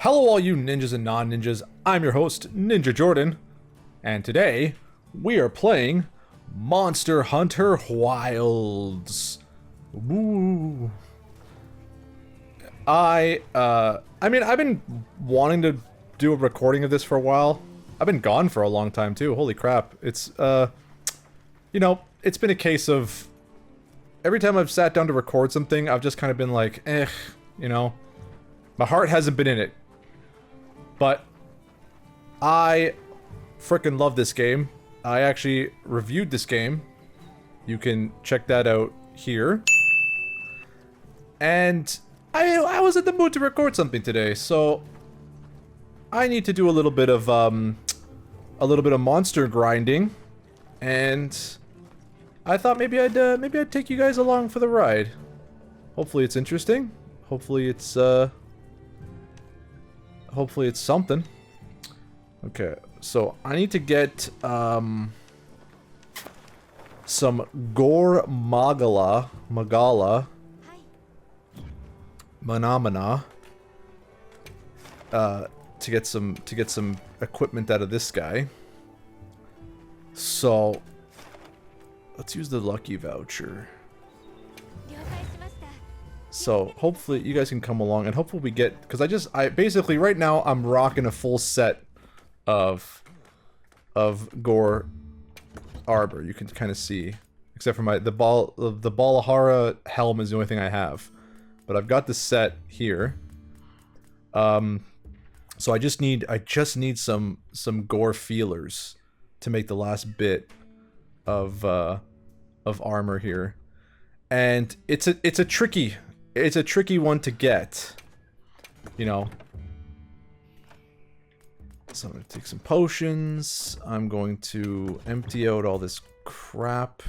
Hello all you ninjas and non-ninjas, I'm your host, Ninja Jordan, and today, we are playing Monster Hunter Wilds. Woo. I've been wanting to do a recording of this for a while. I've been gone for a long time too, holy crap. It's, it's been a case of, every time I've sat down to record something, I've just kind of been like, my heart hasn't been in it. But I frickin' love this game. I actually reviewed this game. You can check that out here. And I was in the mood to record something today, so I need to do a little bit of monster grinding, and I thought maybe I'd take you guys along for the ride. Hopefully it's interesting. Hopefully it's something. Okay, so I need to get some Gore Magala Manamana to get some equipment out of this guy. So let's use the lucky voucher. So hopefully you guys can come along, and hopefully we get, because I basically right now I'm rocking a full set of Gore armor. You can kind of see, except for the Balahara helm is the only thing I have, but I've got the set here. So I just need some Gore feelers to make the last bit of armor here, and it's a tricky one to get, you know. So I'm gonna take some potions. I'm going to empty out all this crap.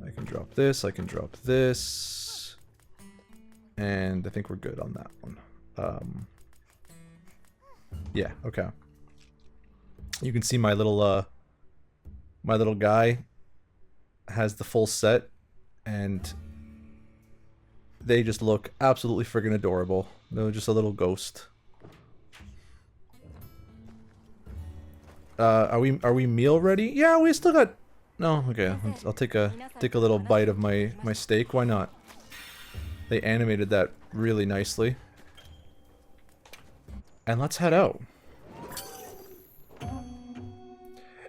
I can drop this, I can drop this. And I think we're good on that one. Yeah, okay. You can see my little guy has the full set, and they just look absolutely friggin' adorable. They're just a little ghost. Are we meal ready? Yeah, we still got. No, okay. I'll take a little bite of my steak. Why not? They animated that really nicely. And let's head out.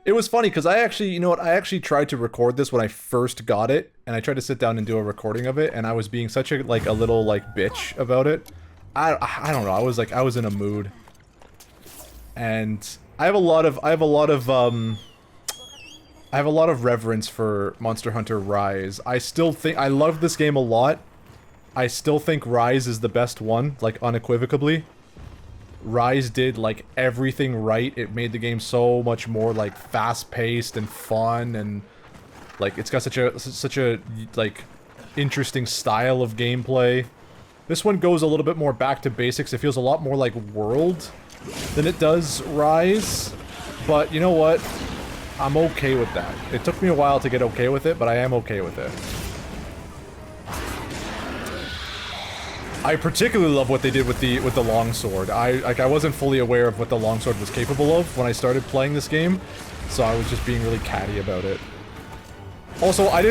It was funny because I actually tried to record this when I first got it, and I tried to sit down and do a recording of it, and I was being such a little bitch about it. I don't know. I was in a mood, and I have a lot of reverence for Monster Hunter Rise. I love this game a lot. I still think Rise is the best one, unequivocally. Rise did everything right. It made the game so much more fast-paced and fun, and it's got such a interesting style of gameplay. This one goes a little bit more back to basics. It feels a lot more like World than it does Rise, but you know what? I'm okay with that. It took me a while to get okay with it, but I am okay with it. I particularly love what they did with the longsword. I wasn't fully aware of what the longsword was capable of when I started playing this game, so I was just being really catty about it. Also, I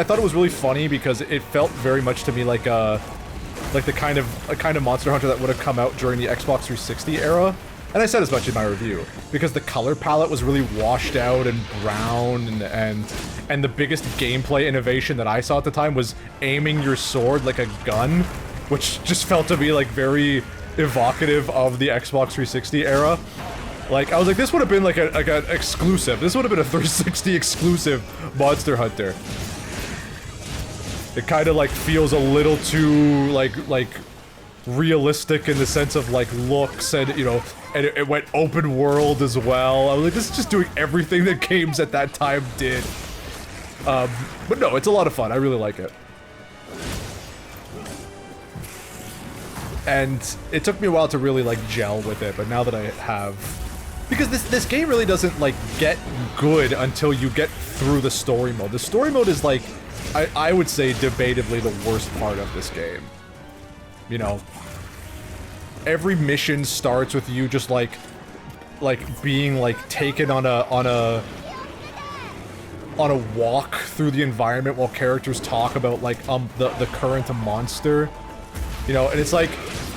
thought it was really funny because it felt very much to me like the kind of Monster Hunter that would have come out during the Xbox 360 era. And I said as much in my review, because the color palette was really washed out and brown, and the biggest gameplay innovation that I saw at the time was aiming your sword like a gun, which just felt to me very evocative of the Xbox 360 era. I was like, this would have been an exclusive. This would have been a 360 exclusive Monster Hunter. It kind of feels a little too realistic in the sense of looks, and and it went open world as well. I was like, this is just doing everything that games at that time did. But no, it's a lot of fun. I really like it. And it took me a while to really gel with it, but now that I have, because this game really doesn't get good until you get through the story mode. The story mode is I would say debatably the worst part of this game. You know, every mission starts with you just like being like taken on a walk through the environment while characters talk about like the current monster, you know, and it's like,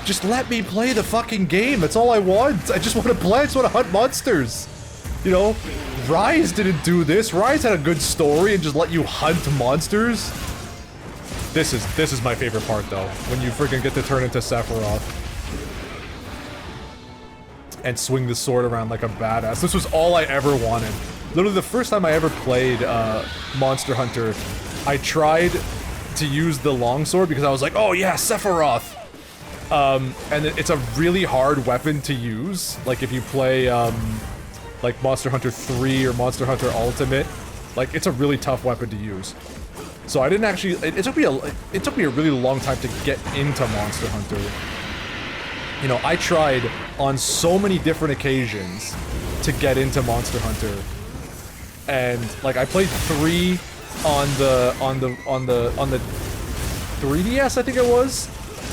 just let me play the fucking game. That's all I want. I just want to play. I just want to hunt monsters. You know, Rise didn't do this. Rise had a good story and just let you hunt monsters. This is my favorite part though, when you freaking get to turn into Sephiroth and swing the sword around like a badass. This was all I ever wanted. Literally the first time I ever played Monster Hunter, I tried to use the longsword because I was like, oh yeah, Sephiroth. And it's a really hard weapon to use. Like if you play like Monster Hunter 3 or Monster Hunter Ultimate, like it's a really tough weapon to use. So I didn't actually, it took me a really long time to get into Monster Hunter. You know, I tried on so many different occasions to get into Monster Hunter. And like I played 3 on the 3DS, I think it was,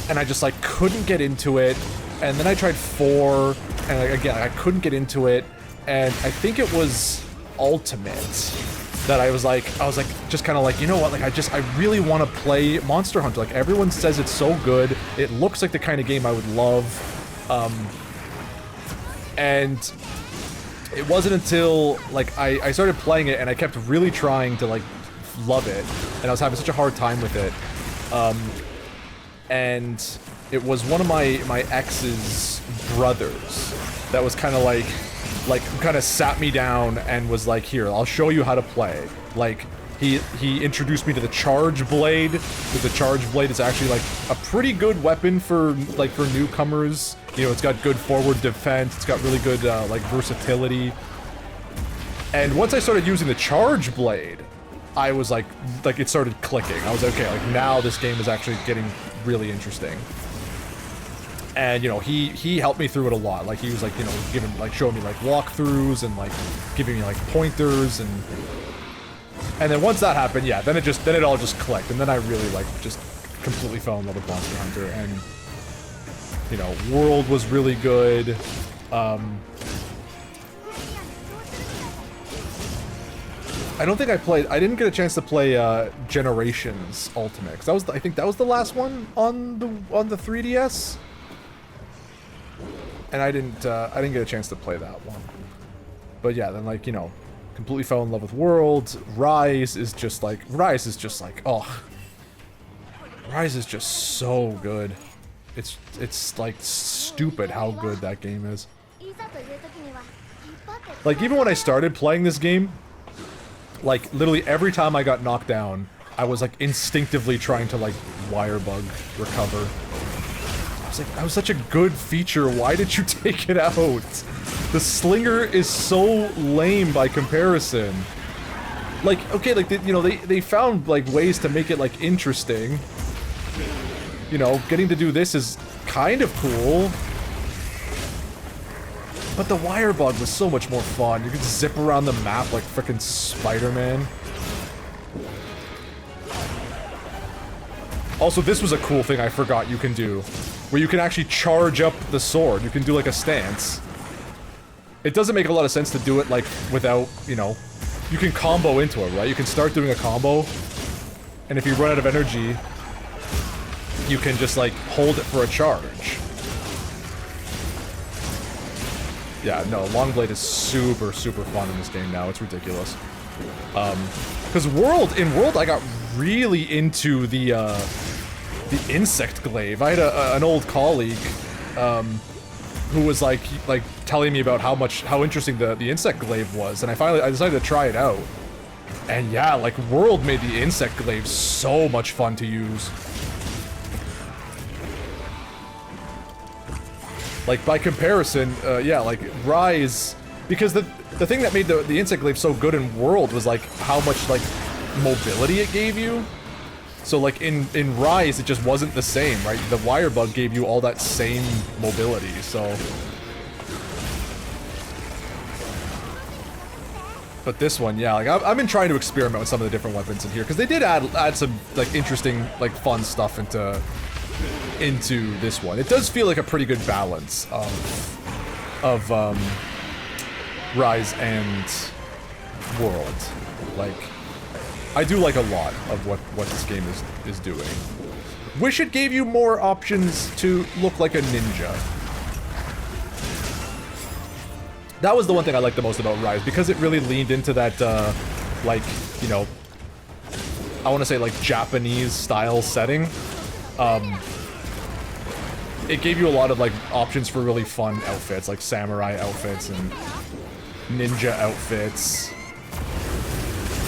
and I just like couldn't get into it. And then I tried 4, and like, again I couldn't get into it. And I think it was Ultimate that I was like just kind of like, you know what, like I really want to play Monster Hunter. Like everyone says it's so good. It looks like the kind of game I would love. And it wasn't until like I started playing it and I kept really trying to like love it, and I was having such a hard time with it. And it was one of my ex's brothers that was kind of like kind of sat me down and was like, here, I'll show you how to play. Like he introduced me to the Charge Blade, because the Charge Blade is actually like a pretty good weapon for newcomers. You know, it's got good forward defense, it's got really good like versatility. And once I started using the Charge Blade, I was like it started clicking. I was like, okay, like now this game is actually getting really interesting. And you know, he helped me through it a lot. Like he was like, you know, showing me like walkthroughs and like giving me like pointers, and then once that happened, yeah, then it all just clicked, and then I really like just completely fell in love with Monster Hunter. And you know, World was really good. I don't think I didn't get a chance to play Generations Ultimate, 'cause I think that was the last one on the 3DS. And I didn't get a chance to play that one. But yeah, then like, you know, completely fell in love with World. Rise is just like, oh. Rise is just so good. It's like stupid how good that game is. Like even when I started playing this game, like literally every time I got knocked down, I was like instinctively trying to like wire bug recover. I was like, that was such a good feature, why did you take it out? The slinger is so lame by comparison. Like, okay, like, you know, they found like ways to make it like interesting. You know, getting to do this is kind of cool. But the wire bug was so much more fun. You could zip around the map like frickin' Spider-Man. Also, this was a cool thing I forgot you can do, where you can actually charge up the sword. You can do like a stance. It doesn't make a lot of sense to do it like without, you know, you can combo into it, right? You can start doing a combo, and if you run out of energy, you can just like hold it for a charge. Yeah, no, Longblade is super, super fun in this game now. It's ridiculous. Because in World, I got really into the insect glaive. I had an old colleague, who was like telling me about how interesting the insect glaive was, and I decided to try it out. And yeah, like World made the insect glaive so much fun to use. Like by comparison, yeah, like Rise, because the thing that made the insect glaive so good in World was like how much like mobility it gave you. So like in Rise, it just wasn't the same, right? The wire bug gave you all that same mobility, so. But this one, yeah, like I've been trying to experiment with some of the different weapons in here, because they did add some like interesting, like fun stuff into into this one. It does feel like a pretty good balance of Rise and World. Like, I do like a lot of what this game is doing. Wish it gave you more options to look like a ninja. That was the one thing I liked the most about Rise, because it really leaned into that, like, you know, I want to say, like, Japanese style setting. It gave you a lot of, like, options for really fun outfits, like samurai outfits and ninja outfits.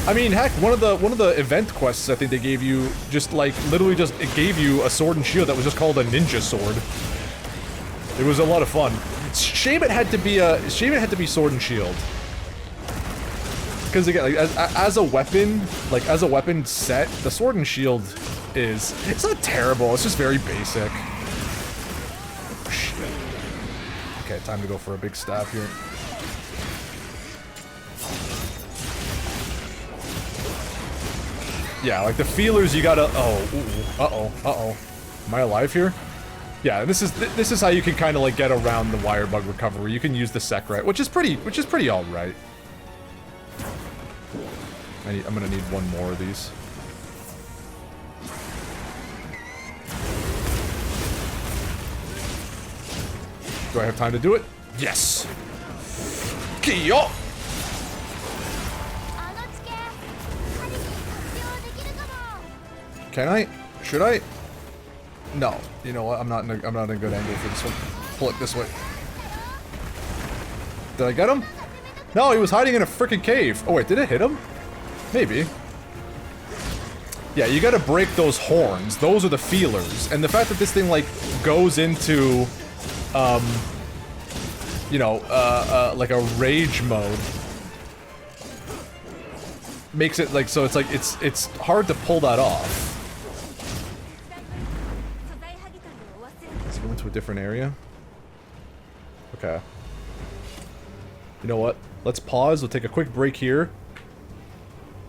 I mean, heck, one of the event quests I think they gave you just, like, literally just, it gave you a sword and shield that was just called a ninja sword. It was a lot of fun. Shame it had to be sword and shield. Because again, like, as a weapon, like as a weapon set, the sword and shield it's not terrible, it's just very basic. Shit. Okay, time to go for a big stab here. Yeah, like the feelers you gotta, uh-oh. Am I alive here? Yeah, this is how you can kind of like get around the wire bug recovery. You can use the Sekret, which is pretty all right. I'm gonna need one more of these. Do I have time to do it? Yes. Kiyo. Can I? Should I? No. You know what? I'm not in a good angle for this one. Pull it this way. Did I get him? No, he was hiding in a freaking cave. Oh wait, did it hit him? Maybe. Yeah, you gotta break those horns. Those are the feelers. And the fact that this thing, like, goes into, you know, like a rage mode makes it, like, so it's like, it's hard to pull that off. Let's go into a different area. Okay. You know what? Let's pause. We'll take a quick break here.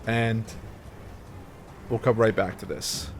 And we'll come right back to this.